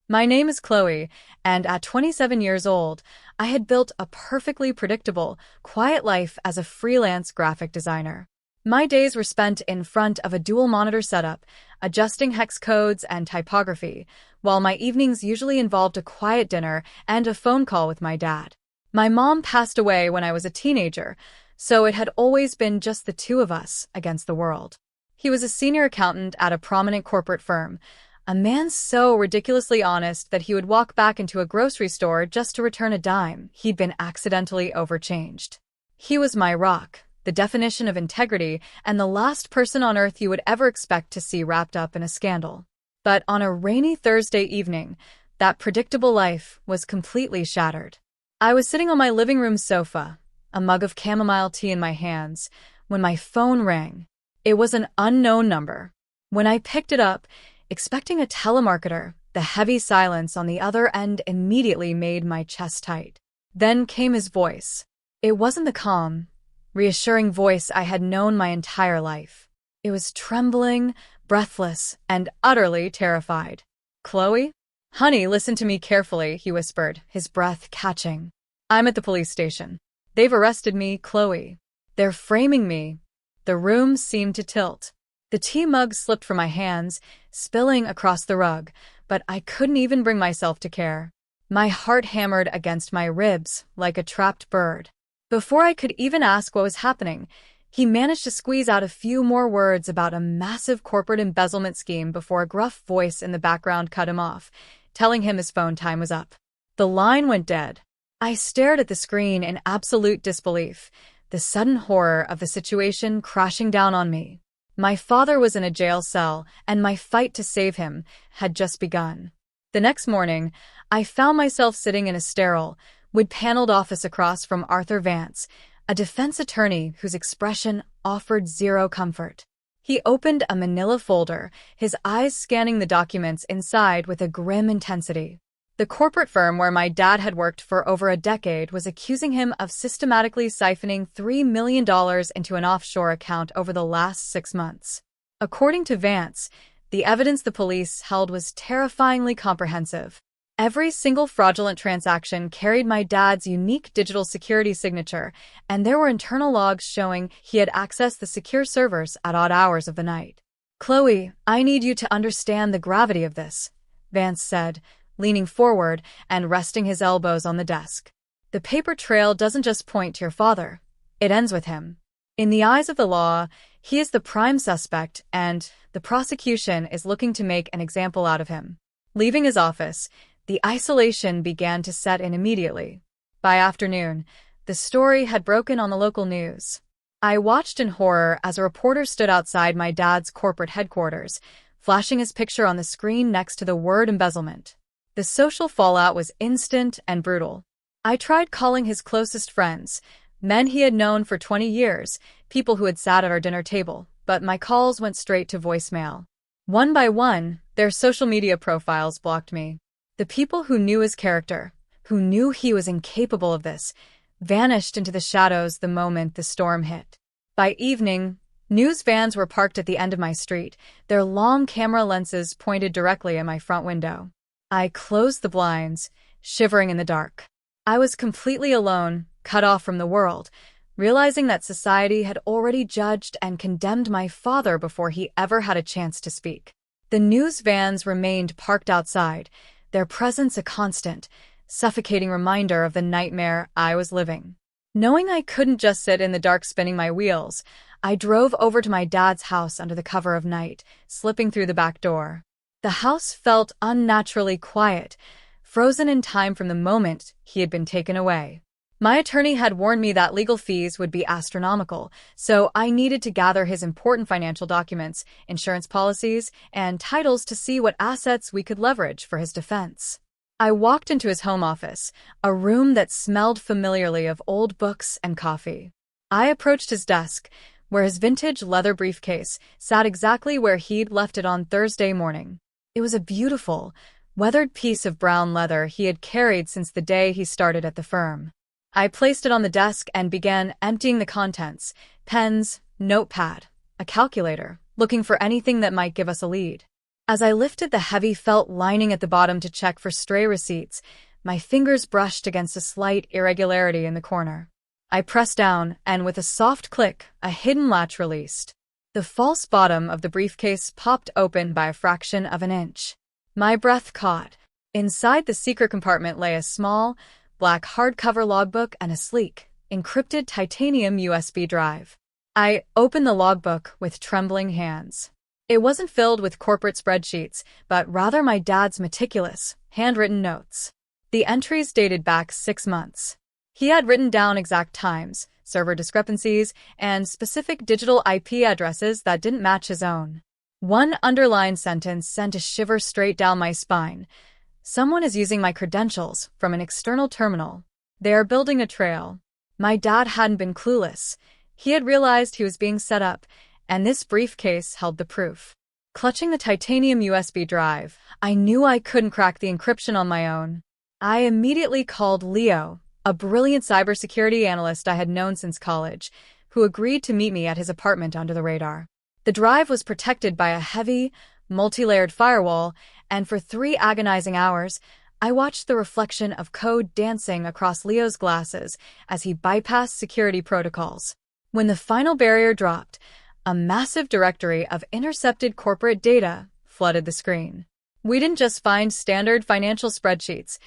My name is Chloe, and at 27 years old, I had built a perfectly predictable, quiet life as a freelance graphic designer. My days were spent in front of a dual monitor setup, adjusting hex codes and typography, while my evenings usually involved a quiet dinner and a phone call with my dad. My mom passed away when I was a teenager, so it had always been just the two of us against the world. He was a senior accountant at a prominent corporate firm, a man so ridiculously honest that he would walk back into a grocery store just to return a dime he'd been accidentally overchanged. He was my rock, the definition of integrity, and the last person on earth you would ever expect to see wrapped up in a scandal. But on a rainy Thursday evening, that predictable life was completely shattered. I was sitting on my living room sofa, a mug of chamomile tea in my hands, when my phone rang. It was an unknown number. When I picked it up, expecting a telemarketer, the heavy silence on the other end immediately made my chest tight. Then came his voice. It wasn't the calm, reassuring voice I had known my entire life. It was trembling, breathless, and utterly terrified. "Chloe? Honey, listen to me carefully," he whispered, his breath catching. "I'm at the police station. They've arrested me, Chloe. They're framing me." The room seemed to tilt. The tea mug slipped from my hands, spilling across the rug, but I couldn't even bring myself to care. My heart hammered against my ribs like a trapped bird. Before I could even ask what was happening, he managed to squeeze out a few more words about a massive corporate embezzlement scheme before a gruff voice in the background cut him off, telling him his phone time was up. The line went dead. I stared at the screen in absolute disbelief, the sudden horror of the situation crashing down on me. My father was in a jail cell, and my fight to save him had just begun. The next morning, I found myself sitting in a sterile, wood-paneled office across from Arthur Vance, a defense attorney whose expression offered zero comfort. He opened a manila folder, his eyes scanning the documents inside with a grim intensity. The corporate firm where my dad had worked for over a decade was accusing him of systematically siphoning $3 million into an offshore account over the last 6 months. According to Vance, the evidence the police held was terrifyingly comprehensive. Every single fraudulent transaction carried my dad's unique digital security signature, and there were internal logs showing he had accessed the secure servers at odd hours of the night. "Chloe, I need you to understand the gravity of this," Vance said, leaning forward and resting his elbows on the desk. "The paper trail doesn't just point to your father. It ends with him. In the eyes of the law, he is the prime suspect, and the prosecution is looking to make an example out of him." Leaving his office, the isolation began to set in immediately. By afternoon, the story had broken on the local news. I watched in horror as a reporter stood outside my dad's corporate headquarters, flashing his picture on the screen next to the word embezzlement. The social fallout was instant and brutal. I tried calling his closest friends, men he had known for 20 years, people who had sat at our dinner table, but my calls went straight to voicemail. One by one, their social media profiles blocked me. The people who knew his character, who knew he was incapable of this, vanished into the shadows the moment the storm hit. By evening, news vans were parked at the end of my street, their long camera lenses pointed directly at my front window. I closed the blinds, shivering in the dark. I was completely alone, cut off from the world, realizing that society had already judged and condemned my father before he ever had a chance to speak. The news vans remained parked outside, their presence a constant, suffocating reminder of the nightmare I was living. Knowing I couldn't just sit in the dark spinning my wheels, I drove over to my dad's house under the cover of night, slipping through the back door. The house felt unnaturally quiet, frozen in time from the moment he had been taken away. My attorney had warned me that legal fees would be astronomical, so I needed to gather his important financial documents, insurance policies, and titles to see what assets we could leverage for his defense. I walked into his home office, a room that smelled familiarly of old books and coffee. I approached his desk, where his vintage leather briefcase sat exactly where he'd left it on Thursday morning. It was a beautiful, weathered piece of brown leather he had carried since the day he started at the firm. I placed it on the desk and began emptying the contents, pens, notepad, a calculator, looking for anything that might give us a lead. As I lifted the heavy felt lining at the bottom to check for stray receipts, my fingers brushed against a slight irregularity in the corner. I pressed down, and with a soft click, a hidden latch released. The false bottom of the briefcase popped open by a fraction of an inch. My breath caught. Inside the secret compartment lay a small, black hardcover logbook and a sleek, encrypted titanium USB drive. I opened the logbook with trembling hands. It wasn't filled with corporate spreadsheets, but rather my dad's meticulous, handwritten notes. The entries dated back 6 months. He had written down exact times, server discrepancies, and specific digital IP addresses that didn't match his own. One underlined sentence sent a shiver straight down my spine. Someone is using my credentials from an external terminal. They are building a trail. My dad hadn't been clueless. He had realized he was being set up, and this briefcase held the proof. Clutching the titanium USB drive, I knew I couldn't crack the encryption on my own. I immediately called Leo, a brilliant cybersecurity analyst I had known since college, who agreed to meet me at his apartment under the radar. The drive was protected by a heavy, multi-layered firewall, and for 3 agonizing hours, I watched the reflection of code dancing across Leo's glasses as he bypassed security protocols. When the final barrier dropped, a massive directory of intercepted corporate data flooded the screen. We didn't just find standard financial spreadsheets.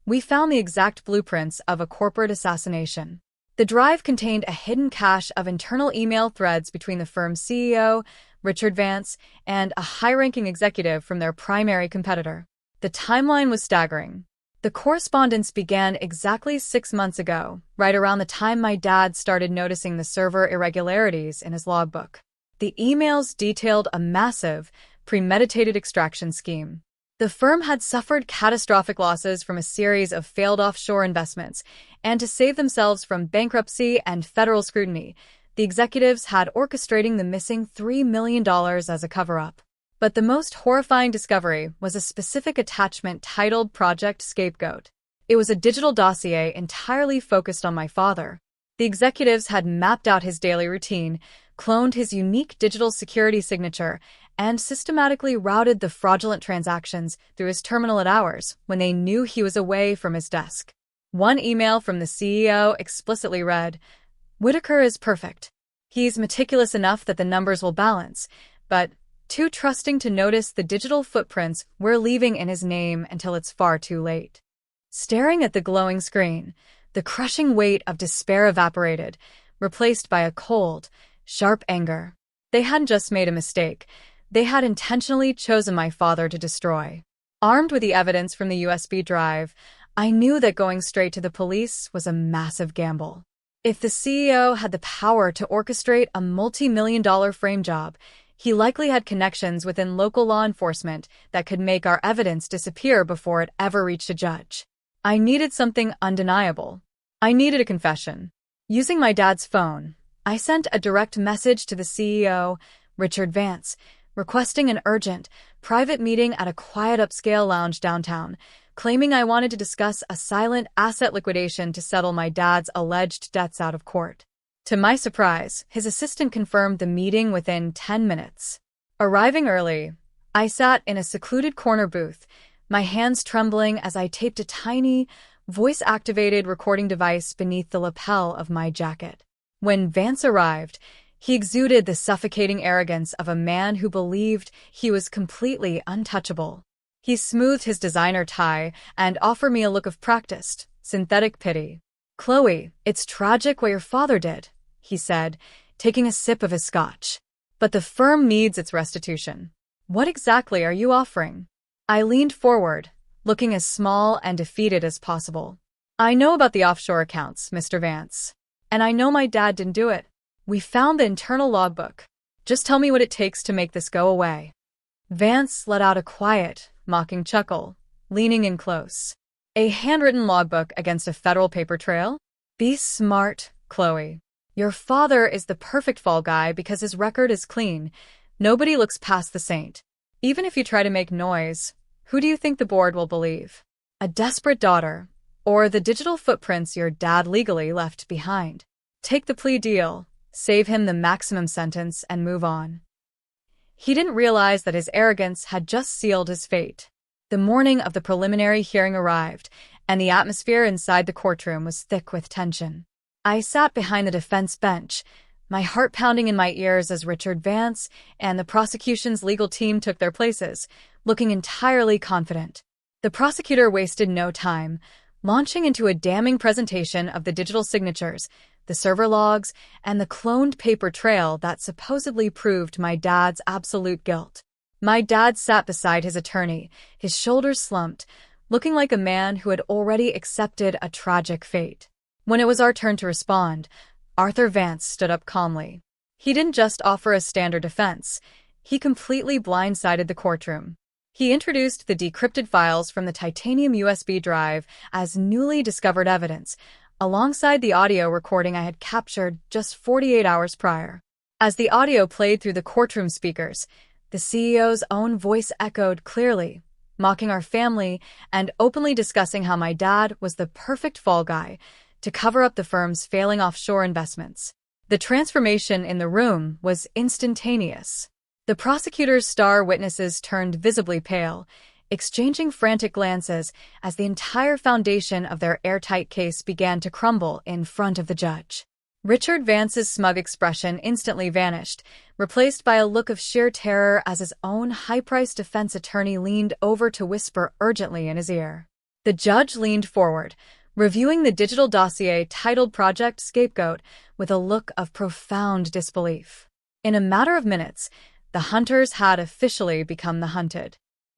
We found the exact blueprints of a corporate assassination. The drive contained a hidden cache of internal email threads between the firm's CEO, Richard Vance, and a high-ranking executive from their primary competitor. The timeline was staggering. The correspondence began exactly 6 months ago, right around the time my dad started noticing the server irregularities in his logbook. The emails detailed a massive, premeditated extraction scheme. The firm had suffered catastrophic losses from a series of failed offshore investments, and to save themselves from bankruptcy and federal scrutiny, the executives had orchestrating the missing $3 million as a cover-up. But the most horrifying discovery was a specific attachment titled Project Scapegoat. It was a digital dossier entirely focused on my father. The executives had mapped out his daily routine, cloned his unique digital security signature, and systematically routed the fraudulent transactions through his terminal at hours when they knew he was away from his desk. One email from the CEO explicitly read, "Whitaker is perfect. He's meticulous enough that the numbers will balance, but too trusting to notice the digital footprints we're leaving in his name until it's far too late." Staring at the glowing screen, the crushing weight of despair evaporated, replaced by a cold, sharp anger. They hadn't just made a mistake. They had intentionally chosen my father to destroy. Armed with the evidence from the USB drive, I knew that going straight to the police was a massive gamble. If the CEO had the power to orchestrate a multi-million-dollar frame job, he likely had connections within local law enforcement that could make our evidence disappear before it ever reached a judge. I needed something undeniable. I needed a confession. Using my dad's phone, I sent a direct message to the CEO, Richard Vance, requesting an urgent, private meeting at a quiet upscale lounge downtown, claiming I wanted to discuss a silent asset liquidation to settle my dad's alleged debts out of court. To my surprise, his assistant confirmed the meeting within 10 minutes. Arriving early, I sat in a secluded corner booth, my hands trembling as I taped a tiny, voice-activated recording device beneath the lapel of my jacket. When Vance arrived, he exuded the suffocating arrogance of a man who believed he was completely untouchable. He smoothed his designer tie and offered me a look of practiced, synthetic pity. "Chloe, it's tragic what your father did," he said, taking a sip of his scotch. "But the firm needs its restitution. What exactly are you offering?" I leaned forward, looking as small and defeated as possible. "I know about the offshore accounts, Mr. Vance. And I know my dad didn't do it. We found the internal logbook. Just tell me what it takes to make this go away." Vance let out a quiet, mocking chuckle, leaning in close. "A handwritten logbook against a federal paper trail? Be smart, Chloe. Your father is the perfect fall guy because his record is clean. Nobody looks past the saint. Even if you try to make noise, who do you think the board will believe? A desperate daughter, or the digital footprints your dad legally left behind? Take the plea deal, save him the maximum sentence, and move on." He didn't realize that his arrogance had just sealed his fate. The morning of the preliminary hearing arrived, and the atmosphere inside the courtroom was thick with tension. I sat behind the defense bench, my heart pounding in my ears as Richard Vance and the prosecution's legal team took their places, looking entirely confident. The prosecutor wasted no time, launching into a damning presentation of the digital signatures, the server logs, and the cloned paper trail that supposedly proved my dad's absolute guilt. My dad sat beside his attorney, his shoulders slumped, looking like a man who had already accepted a tragic fate. When it was our turn to respond, Arthur Vance stood up calmly. He didn't just offer a standard defense. He completely blindsided the courtroom. He introduced the decrypted files from the titanium USB drive as newly discovered evidence, alongside the audio recording I had captured just 48 hours prior. As the audio played through the courtroom speakers, the CEO's own voice echoed clearly, mocking our family and openly discussing how my dad was the perfect fall guy to cover up the firm's failing offshore investments. The transformation in the room was instantaneous. The prosecutor's star witnesses turned visibly pale, exchanging frantic glances as the entire foundation of their airtight case began to crumble in front of the judge. Richard Vance's smug expression instantly vanished, replaced by a look of sheer terror as his own high-priced defense attorney leaned over to whisper urgently in his ear. The judge leaned forward, reviewing the digital dossier titled Project Scapegoat with a look of profound disbelief. In a matter of minutes, the hunters had officially become the hunted.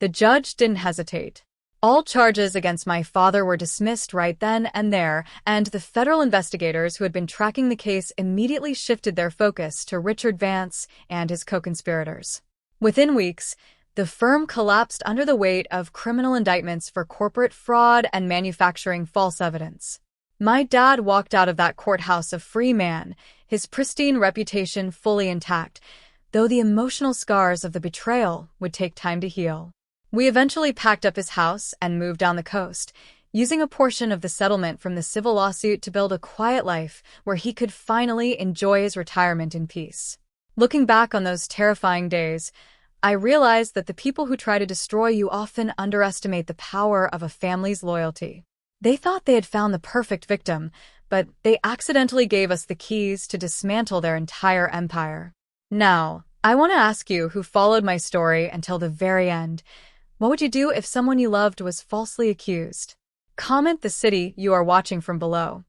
The judge didn't hesitate. All charges against my father were dismissed right then and there, and the federal investigators who had been tracking the case immediately shifted their focus to Richard Vance and his co-conspirators. Within weeks, the firm collapsed under the weight of criminal indictments for corporate fraud and manufacturing false evidence. My dad walked out of that courthouse a free man, his pristine reputation fully intact, though the emotional scars of the betrayal would take time to heal. We eventually packed up his house and moved down the coast, using a portion of the settlement from the civil lawsuit to build a quiet life where he could finally enjoy his retirement in peace. Looking back on those terrifying days, I realized that the people who try to destroy you often underestimate the power of a family's loyalty. They thought they had found the perfect victim, but they accidentally gave us the keys to dismantle their entire empire. Now, I want to ask you who followed my story until the very end. What would you do if someone you loved was falsely accused? Comment the city you are watching from below.